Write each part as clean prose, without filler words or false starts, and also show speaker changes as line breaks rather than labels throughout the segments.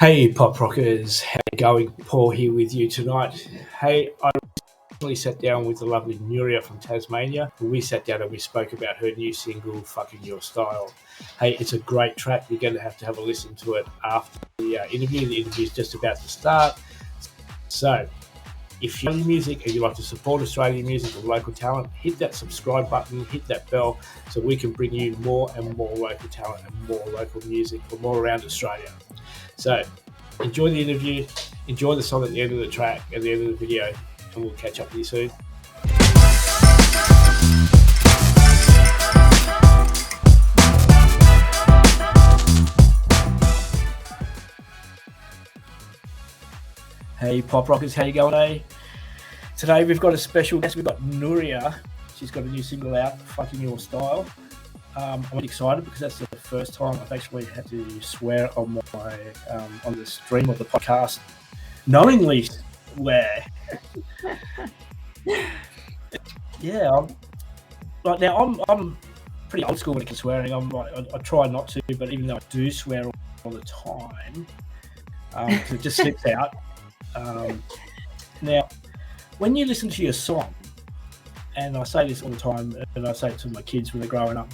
Hey, Pop Rockers, how you going? Paul here with you tonight. Hey, I recently sat down with the lovely Nuria from Tasmania. We sat down and we spoke about her new single, Fucking Your Style. Hey, it's a great track. You're going to have a listen to it after the interview. The interview's just about to start. So, if you love music and you like to support Australian music and local talent, hit that subscribe button, hit that bell, so we can bring you more and more local talent and more local music from all around Australia. So enjoy the interview, enjoy the song at the end of the track, at the end of the video, and we'll catch up with you soon. Hey Pop Rockers, how you going, eh? Today we've got a special guest. We've got Nuria. She's got a new single out, Fucking Your Style. I'm excited because that's the first time I've actually had to swear on my on the stream of the podcast, knowingly swear. Yeah, I'm pretty old school when it comes to swearing. I try not to, but even though I do swear all the time, it just slips out. Now, when you listen to your song, and I say this all the time, and I say it to my kids when they're growing up,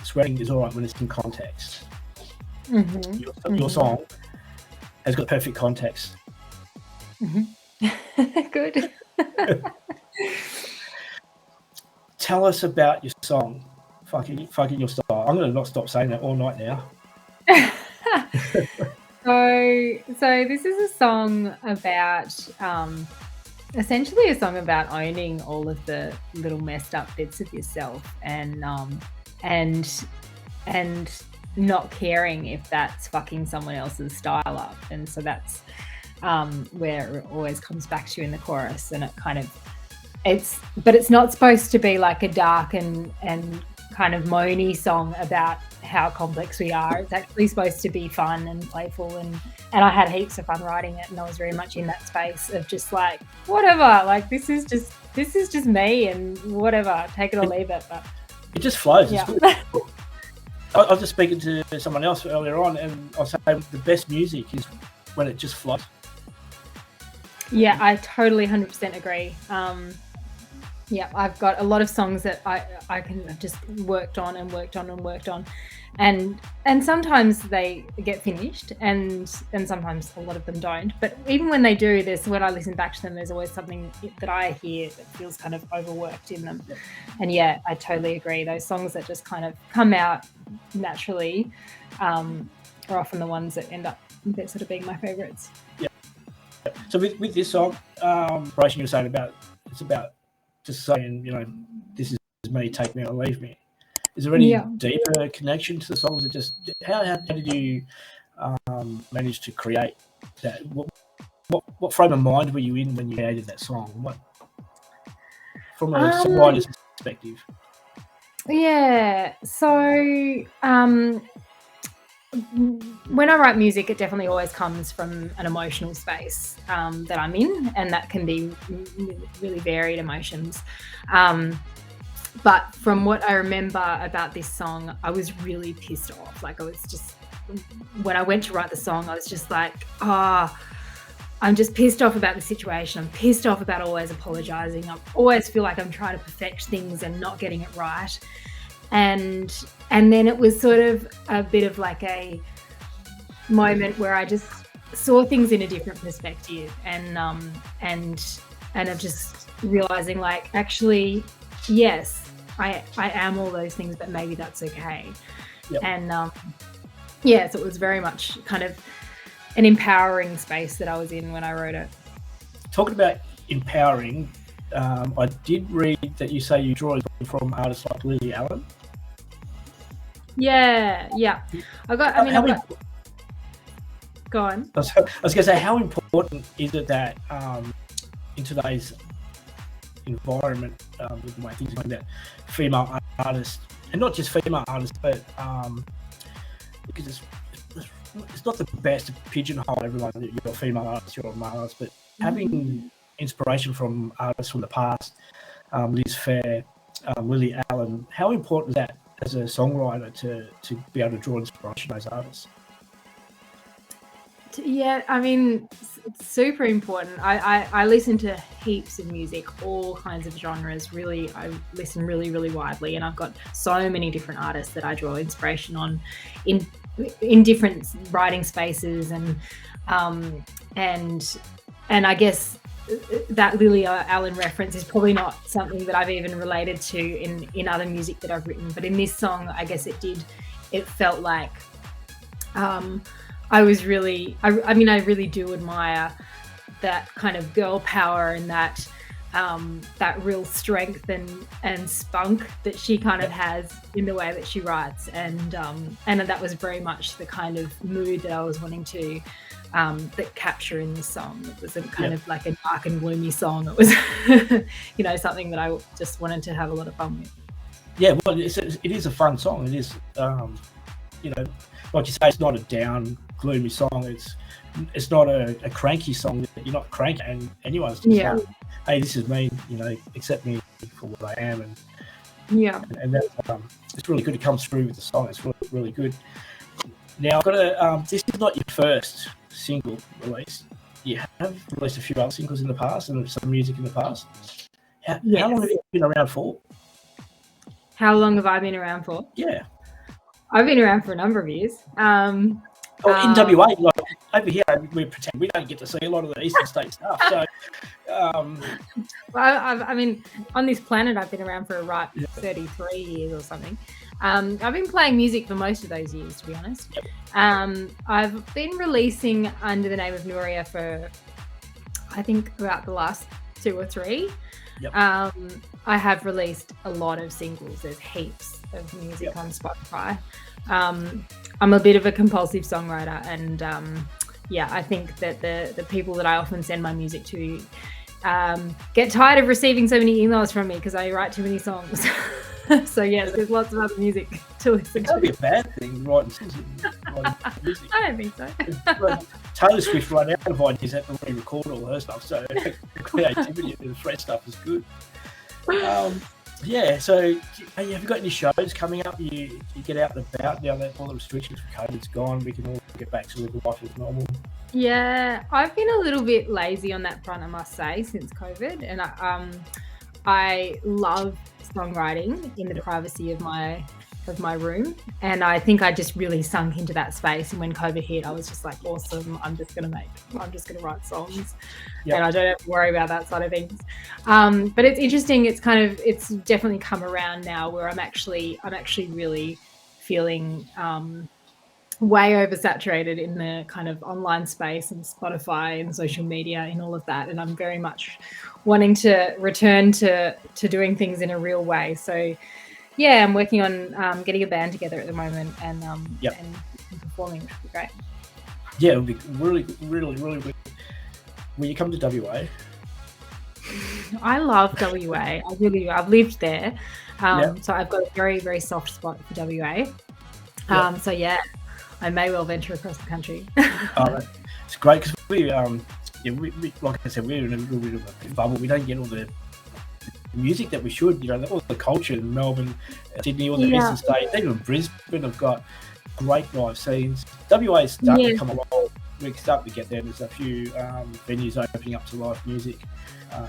swearing is all right when it's in context.
Mm-hmm.
Your song has got perfect context.
Mm-hmm. Good.
Tell us about your song, Fucking Your Style. I'm going to not stop saying that all night now.
So this is a song about, essentially a song about owning all of the little messed up bits of yourself and not caring if that's fucking someone else's style up. And so that's where it always comes back to in the chorus, and it's not supposed to be like a dark and kind of moany song about how complex we are. It's actually supposed to be fun and playful, and I had heaps of fun writing it, and I was very much in that space of just like, whatever, like this is just me, and whatever, take it or leave it. But
it just flows.
Yeah.
I was just speaking to someone else earlier on, and I was saying the best music is when it just flows.
Yeah, I totally 100% agree. Yeah, I've got a lot of songs that I can have just worked on, and sometimes they get finished, and sometimes a lot of them don't. But even when they do, when I listen back to them, there's always something that I hear that feels kind of overworked in them. And yeah, I totally agree. Those songs that just kind of come out naturally are often the ones that end up sort of being my favourites.
Yeah. So with this song, Bryson, you were saying it's about just saying, this is me, take me or leave me. Is there any deeper connection to the songs? That just how did you manage to create that? What frame of mind were you in when you created that song? What, from a songwriter's perspective?
Yeah, so when I write music, it definitely always comes from an emotional space that I'm in, and that can be really varied emotions. But from what I remember about this song, I was really pissed off. Like, I was just, when I went to write the song, I was just like, I'm just pissed off about the situation. I'm pissed off about always apologizing. I always feel like I'm trying to perfect things and not getting it right. And then it was sort of a bit of like a moment where I just saw things in a different perspective, and I'm just realizing, like, actually, yes, I am all those things, but maybe that's okay.
Yep.
And so it was very much kind of an empowering space that I was in when I wrote it.
Talking about empowering, I did read that you say you draw from artists like Lily Allen.
Yeah. Go on.
I was going to say, how important is it that in today's environment, with the way things are going, that female artists, and not just female artists, but because it's not the best to pigeonhole everyone that you're a female artist, you're a male artist, but having inspiration from artists from the past, Liz Fair, Lily Allen, how important is that as a songwriter to be able to draw inspiration from those artists?
Yeah, I mean, it's super important. I listen to heaps of music, all kinds of genres. Really, I listen really, really widely, and I've got so many different artists that I draw inspiration on in different writing spaces, and and I guess that Lily Allen reference is probably not something that I've even related to in other music that I've written, but in this song, I guess it did. It felt like I was really, I mean, I really do admire that kind of girl power and that that real strength and spunk that she kind of has in the way that she writes, and that was very much the kind of mood that I was wanting to that capture in this song. It wasn't kind of like a dark and gloomy song. It was, you know, something that I just wanted to have a lot of fun with.
Yeah, well, it is a fun song. It is, you know, like you say, it's not a down, gloomy song. It's not a cranky song. You're not cranky, and anyone's just like, hey, this is me. You know, accept me for what I am, and that's it's really good. It comes through with the song. It's really, really good. Now, I've got to. This is not your first single release. You have released a few other singles in the past and some music in the past. How long have you been around for?
How long have I been around for?
Yeah.
I've been around for a number of years.
In WA, like over here, we pretend we don't get to see a lot of the Eastern State stuff. So,
I mean, on this planet, I've been around for 33 years or something. I've been playing music for most of those years, to be honest. I've been releasing under the name of Nuria for, I think, about the last 2 or 3. I have released a lot of singles. There's heaps of music on Spotify. I'm a bit of a compulsive songwriter, and I think that the people that I often send my music to get tired of receiving so many emails from me because I write too many songs. So yes, there's lots of other music to listen to.
That'd be a bad thing, writing music.
I don't think so.
Well, Taylor Swift right out of ideas had to re-record all her stuff, so creativity and the fresh stuff is good. So have you got any shows coming up? You get out and about now that all the restrictions for COVID's gone, we can all get back to living life as normal. Yeah,
I've been a little bit lazy on that front, I must say, since COVID, and I love songwriting in the privacy of my room, and I think I just really sunk into that space, and when COVID hit, I was just like, awesome, I'm just gonna write songs, and I don't have to worry about that side of things. But it's interesting, it's definitely come around now where I'm actually really feeling way oversaturated in the kind of online space and Spotify and social media and all of that, and I'm very much wanting to return to doing things in a real way. So I'm working on getting a band together at the moment and performing, which would be great.
Yeah, it would be really, really, really good. Will you come to WA?
I love WA. I've lived there. So I've got a very, very soft spot for WA. So I may well venture across the country.
It's great because we, like I said, we're in a little bit of a bubble. We don't get all the music that we should, you know, all the culture in Melbourne, Sydney, all the eastern states, even Brisbane have got great live scenes. WA is starting to come along. We're starting to get there. There's a few venues opening up to live music.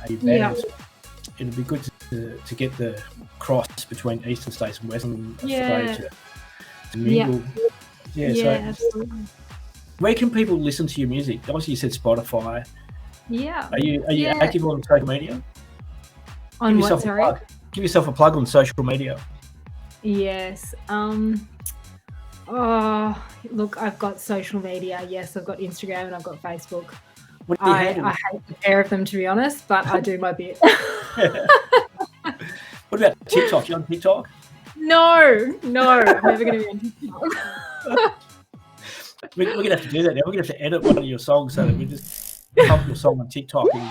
It'd be good to get the cross between eastern states and western Australia to mingle. So
absolutely.
Where can people listen to your music? Obviously, you said Spotify. Are you active on social media?
On what, sorry?
Give yourself a plug on social media. Yes.
Look, I've got social media. Yes, I've got Instagram and I've got Facebook.
I
hate the pair of them, to be honest, but I do my bit.
What about TikTok? You on TikTok?
No, I'm never going to be on TikTok.
We're going to have to do that now. We're going to have to edit one of your songs so that we just pump your song on TikTok and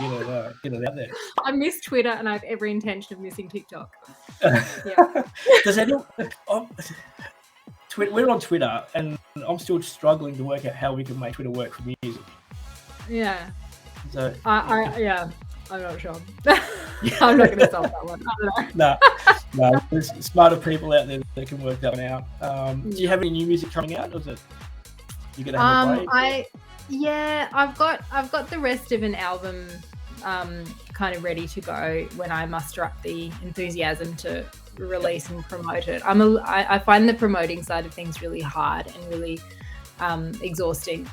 get it out there.
I miss Twitter and I have every intention of missing TikTok.
Does anyone... we're on Twitter and I'm still struggling to work out how we can make Twitter work for music.
Yeah.
So
I'm not sure. I'm not going to solve that one. I don't know.
No, there's smarter people out there that can work that one out. Do you have any new music coming out? Or is it you're going to have a break?
Yeah, I've got the rest of an album kind of ready to go when I muster up the enthusiasm to release and promote it. I find the promoting side of things really hard and really exhausting,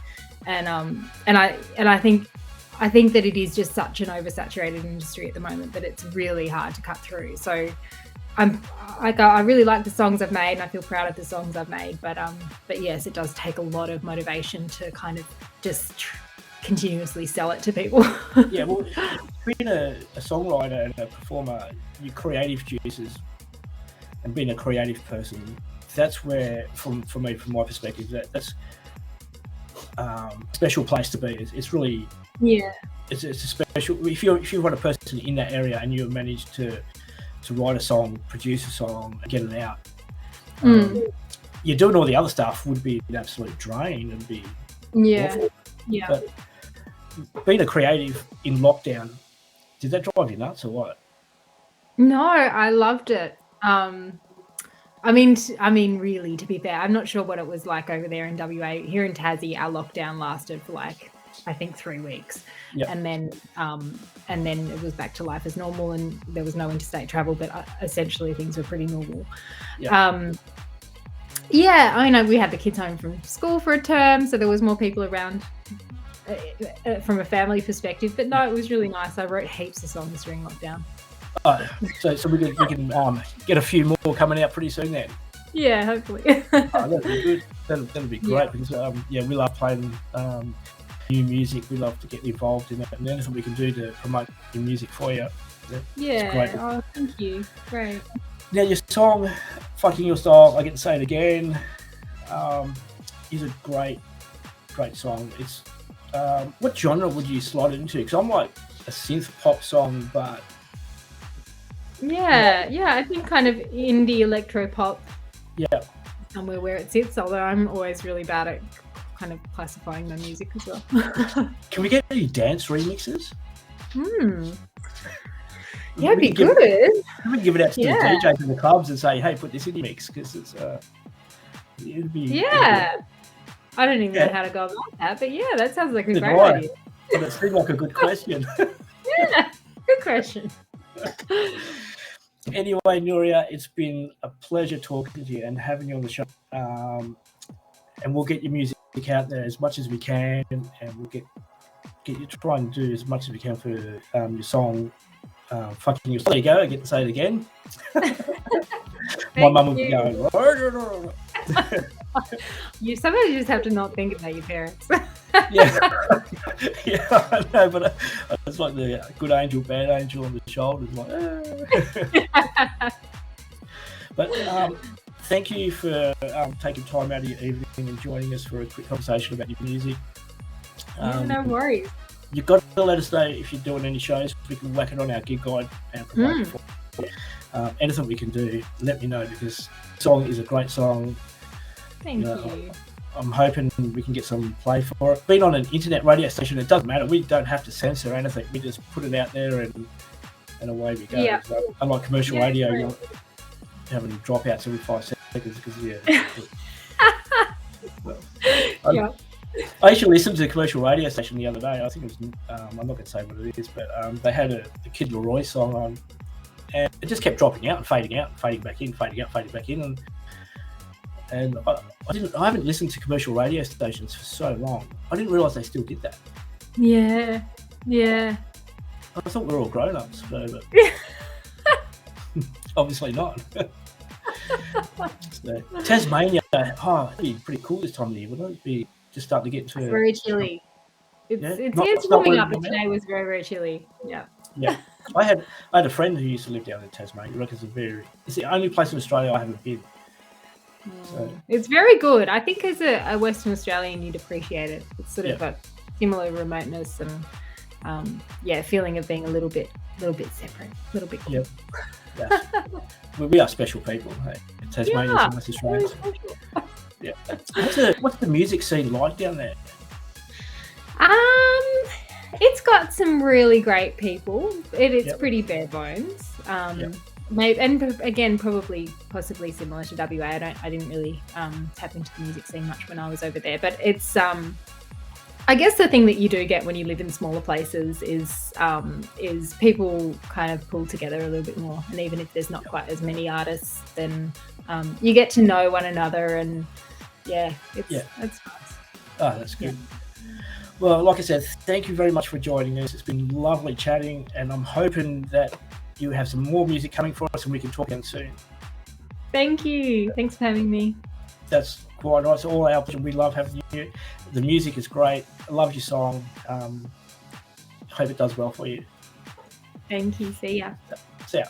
and I think that it is just such an oversaturated industry at the moment that it's really hard to cut through. So I really like the songs I've made, and I feel proud of the songs I've made. But yes, it does take a lot of motivation to kind of just continuously sell it to people.
Yeah, well, being a songwriter and a performer, you're creative juices, and being a creative person, that's where, for me, from my perspective, that's a special place to be. It's really,
Yeah.
it's a special. If you want a person in that area and you manage to write a song, produce a song, and get it out, you're doing all the other stuff would be an absolute drain and be awful.
Yeah.
But being a creative in lockdown, did that drive you nuts or what?
No, I loved it. I mean, really, to be fair, I'm not sure what it was like over there in WA. Here in Tassie, our lockdown lasted for I think 3 weeks,
Yep.
and then it was back to life as normal, and there was no interstate travel, but essentially things were pretty normal.
Yep.
Yeah, I mean, we had the kids home from school for a term, so there was more people around from a family perspective. But no, it was really nice. I wrote heaps of songs during lockdown.
So we can get a few more coming out pretty soon then.
Yeah, hopefully.
That'd be good. That'll be great because we love playing new music. We love to get involved in it, and anything we can do to promote your music for you.
Yeah. Great. Oh, thank you. Great.
Now your song, "Fucking Your Style," I get to say it again, is a great song. It's what genre would you slot it into? Because I'm like a synth pop song, but
yeah, I think kind of indie electro pop.
Yeah.
Somewhere where it sits, although I'm always really bad at kind of classifying my music as well.
Can we get any dance remixes?
Yeah, it'd be good.
We can give it out to the DJs in the clubs and say, "Hey, put this in your mix," because it'd be.
Yeah. I don't even know how to go about that, but yeah, that sounds like a great idea.
But it seemed like a good question.
Yeah, good question.
Anyway, Nuria, it's been a pleasure talking to you and having you on the show. And we'll get your music out there as much as we can, and we'll get you to try and do as much as we can for your song, "Fucking Your Style." There you go, I get to say it again. My mum will be going,
You sometimes just have to not think about your parents.
Yeah, I know, but it's like the good angel, bad angel on the shoulders, like. But thank you for taking time out of your evening and joining us for a quick conversation about your music.
No worries.
You've got to let us know if you're doing any shows. We can whack it on our gig guide and promote it for you. Anything we can do, let me know, because the song is a great song.
Thank you.
I'm hoping we can get some play for it. Being on an internet radio station, it doesn't matter. We don't have to censor anything. We just put it out there and away we go.
Yeah.
So, unlike commercial radio, you're having dropouts every 5 seconds because I actually listened to a commercial radio station the other day. I think it was, I'm not going to say what it is, but they had a Kid Leroy song on, and it just kept dropping out and fading back in, fading out, fading back in, and I haven't listened to commercial radio stations for so long. I didn't realise they still did that.
Yeah.
I thought we were all grown-ups, but obviously not. So, Tasmania, it'd be pretty cool this time of the year, wouldn't it? Be just starting to get to
very chilly. It's warming up, but today was very, very chilly. Yeah.
I had a friend who used to live down in Tasmania. It's the only place in Australia I haven't been. So.
It's very good. I think as a Western Australian, you'd appreciate it. It's sort of a similar remoteness and feeling of being a little bit separate, a little bit cool.
Yeah. We are special people. Hey? Tasmanians and West Australians. Yeah. What's the music scene like down there?
It's got some really great people. It's pretty bare bones. Maybe, and again, possibly similar to WA. I didn't really tap into the music scene much when I was over there, but it's I guess the thing that you do get when you live in smaller places is people kind of pull together a little bit more, and even if there's not quite as many artists, then you get to know one another, and that's nice.
Oh, that's good. Well, like I said, thank you very much for joining us. It's been lovely chatting, and I'm hoping that you have some more music coming for us and we can talk again soon.
Thank you. Thanks for having me.
That's quite nice. All our pleasure. We love having you. The music is great. I love your song. Hope it does well for you.
Thank you. See ya.
See ya.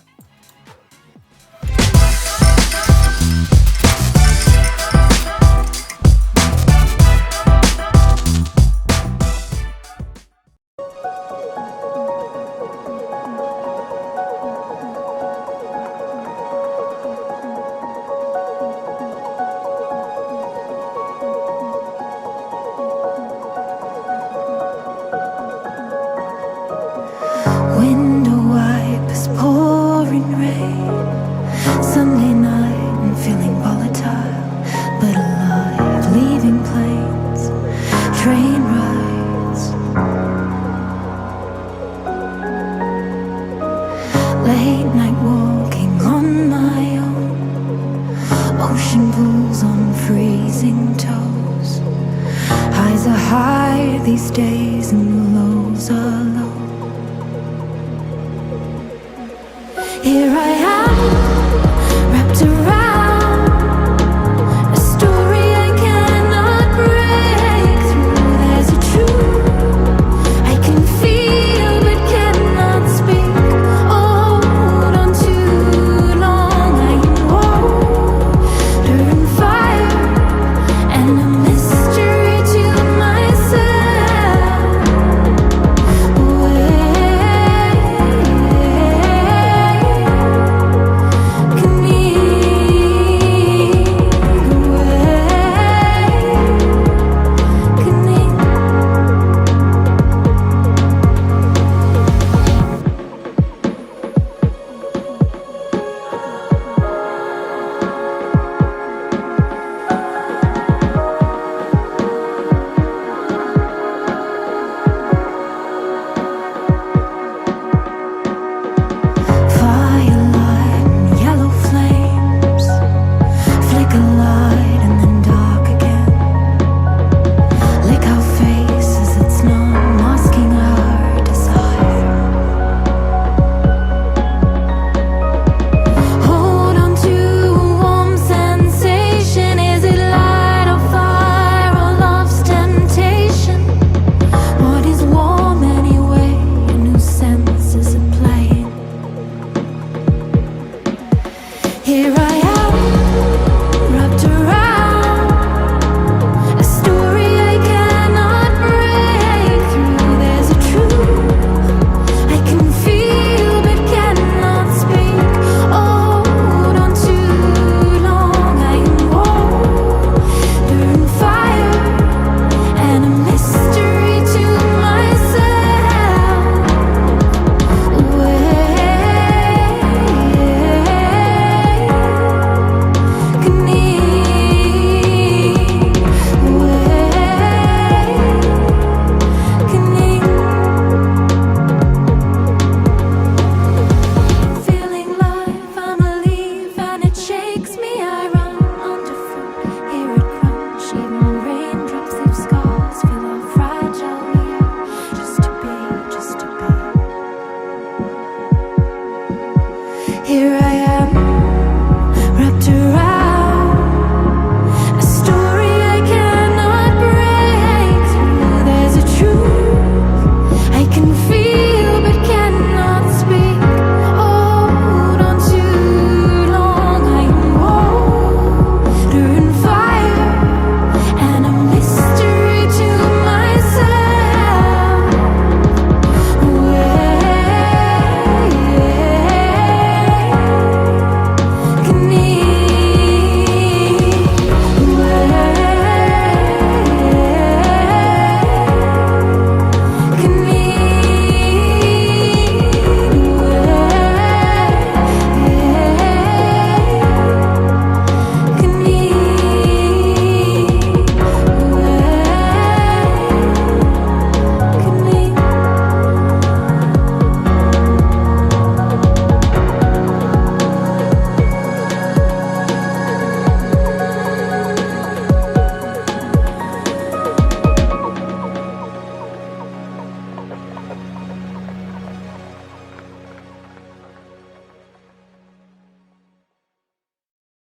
Window wipers, pouring rain. Sunday night, I'm feeling volatile, but alive. Leaving planes, train rides. Late night walking on my own. Ocean pools on freezing toes. Highs are high these days and the lows are low. Here I am, wrapped around a story I cannot break through. There's a truth I can feel but cannot speak. Hold on too long, I am water and fire and a mystery to myself. Firelight and yellow flames flicker light and then dark again. Lick our faces, it's not masking our desire. Hold on to a warm sensation. Is it light or fire or love's temptation? What is warm anyway? A new senses are playing. Here I am, wrapped around a story I cannot break through. There's a truth I can feel but cannot speak. Hold on too long, I am water and fire and a mystery to myself. Feeling life, I'm a leaf and it shakes me. I run underfoot, hear it crunch. Even raindrops leave scars. Feel how fragile we are. Just to be. Here I